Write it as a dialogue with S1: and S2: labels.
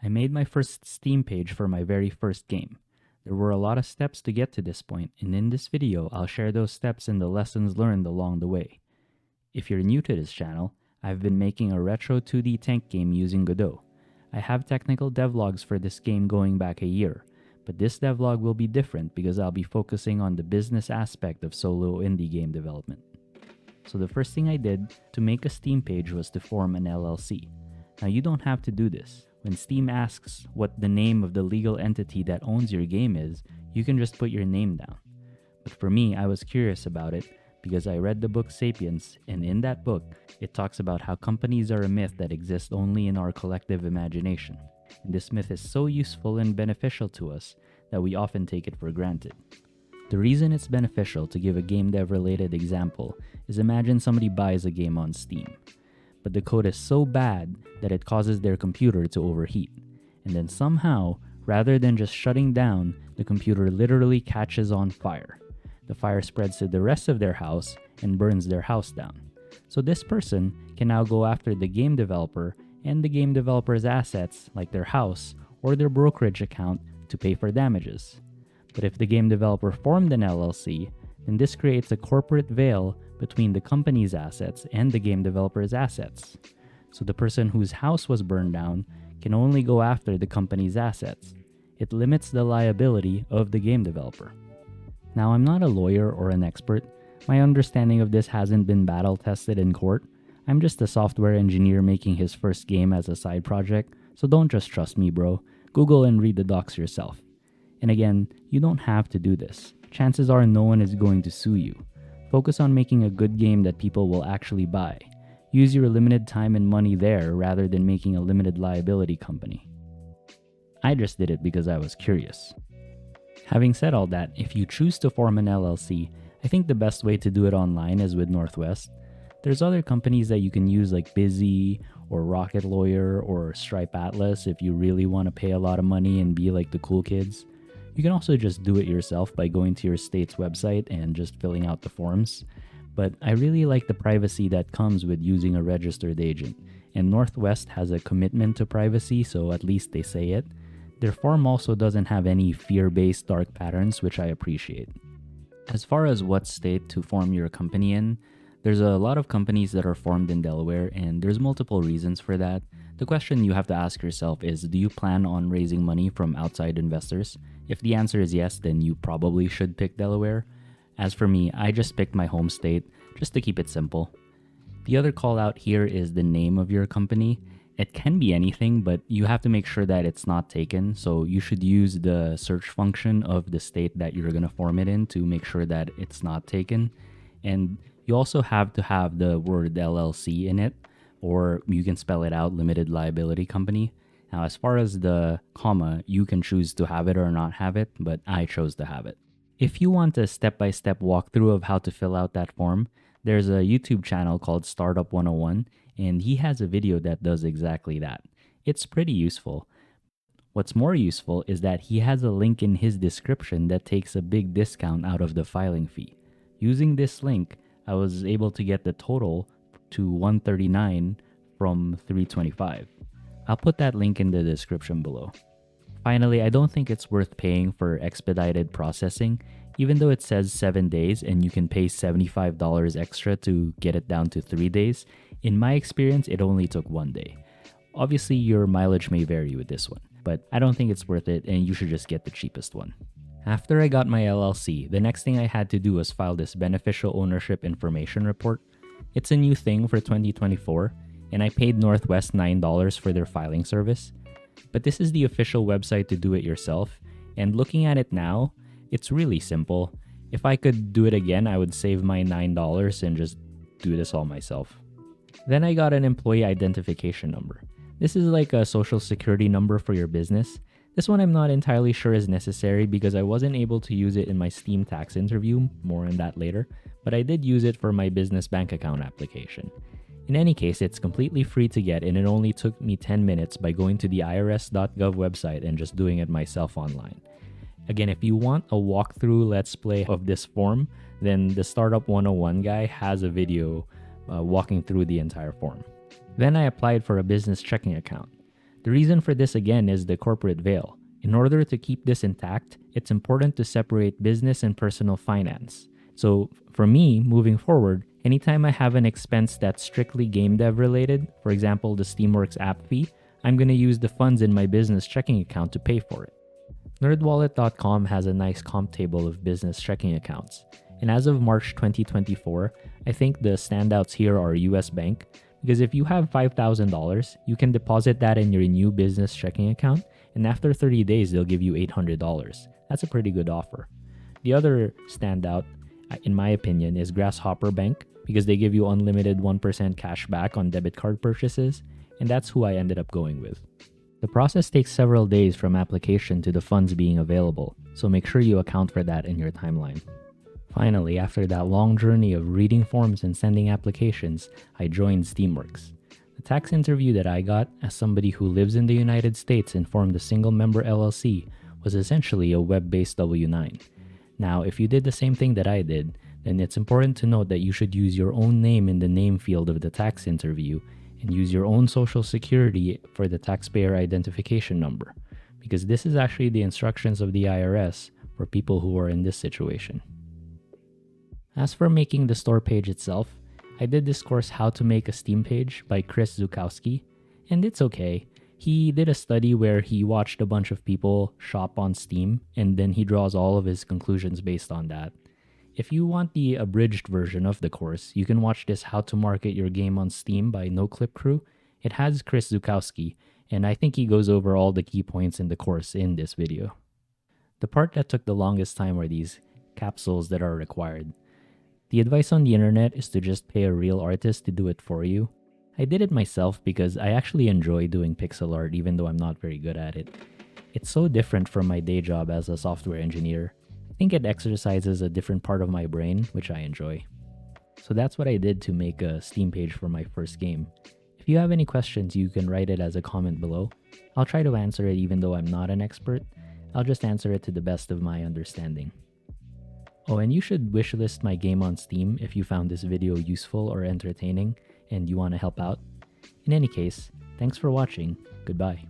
S1: I made my first Steam page for my very first game. There were a lot of steps to get to this point, and in this video, I'll share those steps and the lessons learned along the way. If you're new to this channel, I've been making a retro 2D tank game using Godot. I have technical devlogs for this game going back a year, but this devlog will be different because I'll be focusing on the business aspect of solo indie game development. So the first thing I did to make a Steam page was to form an LLC. Now you don't have to do this. When Steam asks what the name of the legal entity that owns your game is, you can just put your name down. But for me, I was curious about it because I read the book Sapiens, and in that book, it talks about how companies are a myth that exists only in our collective imagination. And this myth is so useful and beneficial to us that we often take it for granted. The reason it's beneficial, to give a game dev related example, is imagine somebody buys a game on Steam, but the code is so bad that it causes their computer to overheat. And then somehow, rather than just shutting down, the computer literally catches on fire. The fire spreads to the rest of their house and burns their house down. So this person can now go after the game developer and the game developer's assets, like their house or their brokerage account, to pay for damages. But if the game developer formed an LLC, then this creates a corporate veil between the company's assets and the game developer's assets. So the person whose house was burned down can only go after the company's assets. It limits the liability of the game developer. Now, I'm not a lawyer or an expert. My understanding of this hasn't been battle tested in court. I'm just a software engineer making his first game as a side project, so don't just trust me, bro. Google and read the docs yourself. And again, you don't have to do this. Chances are no one is going to sue you. Focus on making a good game that people will actually buy. Use your limited time and money there rather than making a limited liability company. I just did it because I was curious. Having said all that, if you choose to form an LLC, I think the best way to do it online is with Northwest. There's other companies that you can use like Busy or Rocket Lawyer or Stripe Atlas if you really want to pay a lot of money and be like the cool kids. You can also just do it yourself by going to your state's website and just filling out the forms. But I really like the privacy that comes with using a registered agent. And Northwest has a commitment to privacy, so at least they say it. Their form also doesn't have any fear-based dark patterns, which I appreciate. As far as what state to form your company in, there's a lot of companies that are formed in Delaware, and there's multiple reasons for that. The question you have to ask yourself is, do you plan on raising money from outside investors? If the answer is yes, then you probably should pick Delaware. As for me, I just picked my home state, just to keep it simple. The other call out here is the name of your company. It can be anything, but you have to make sure that it's not taken, so you should use the search function of the state that you're going to form it in to make sure that it's not taken. And you also have to have the word LLC in it, or you can spell it out, limited liability company. Now, as far as the comma, you can choose to have it or not have it, but I chose to have it. If you want a step-by-step walkthrough of how to fill out that form, there's a YouTube channel called Startup 101, and he has a video that does exactly that. It's pretty useful. What's more useful is that he has a link in his description that takes a big discount out of the filing fee. Using this link, I was able to get the total to $139 from $325. I'll put that link in the description below. Finally, I don't think it's worth paying for expedited processing, even though it says 7 days and you can pay $75 extra to get it down to 3 days. In my experience, it only took 1 day. Obviously, your mileage may vary with this one, but I don't think it's worth it and you should just get the cheapest one. After I got my LLC, the next thing I had to do was file this beneficial ownership information report. It's a new thing for 2024, and I paid Northwest $9 for their filing service. But this is the official website to do it yourself, and looking at it now, it's really simple. If I could do it again, I would save my $9 and just do this all myself. Then I got an employee identification number. This is like a social security number for your business. This one I'm not entirely sure is necessary because I wasn't able to use it in my Steam Tax Interview, more on that later, but I did use it for my business bank account application. In any case, it's completely free to get and it only took me 10 minutes by going to the irs.gov website and just doing it myself online. Again, if you want a walkthrough let's play of this form, then the Startup 101 guy has a video walking through the entire form. Then I applied for a business checking account. The reason for this again is the corporate veil. In order to keep this intact, it's important to separate business and personal finance. So for me, moving forward, anytime I have an expense that's strictly game dev related, for example, the Steamworks app fee, I'm going to use the funds in my business checking account to pay for it. Nerdwallet.com has a nice comp table of business checking accounts. And as of March 2024, I think the standouts here are US Bank, because if you have $5,000, you can deposit that in your new business checking account, and after 30 days, they'll give you $800. That's a pretty good offer. The other standout, in my opinion, is Grasshopper Bank, because they give you unlimited 1% cash back on debit card purchases, and that's who I ended up going with. The process takes several days from application to the funds being available, so make sure you account for that in your timeline. Finally, after that long journey of reading forms and sending applications, I joined Steamworks. The tax interview that I got as somebody who lives in the United States and formed a single-member LLC was essentially a web-based W-9. Now, if you did the same thing that I did, then it's important to note that you should use your own name in the name field of the tax interview and use your own social security for the taxpayer identification number, because this is actually the instructions of the IRS for people who are in this situation. As for making the store page itself, I did this course How to Make a Steam Page by Chris Zukowski, and it's okay. He did a study where he watched a bunch of people shop on Steam, and then he draws all of his conclusions based on that. If you want the abridged version of the course, you can watch this How to Market Your Game on Steam by No Clip Crew. It has Chris Zukowski, and I think he goes over all the key points in the course in this video. The part that took the longest time were these capsules that are required. The advice on the internet is to just pay a real artist to do it for you. I did it myself because I actually enjoy doing pixel art even though I'm not very good at it. It's so different from my day job as a software engineer. I think it exercises a different part of my brain, which I enjoy. So that's what I did to make a Steam page for my first game. If you have any questions, you can write it as a comment below. I'll try to answer it even though I'm not an expert. I'll just answer it to the best of my understanding. Oh, and you should wishlist my game on Steam if you found this video useful or entertaining and you want to help out. In any case, thanks for watching. Goodbye.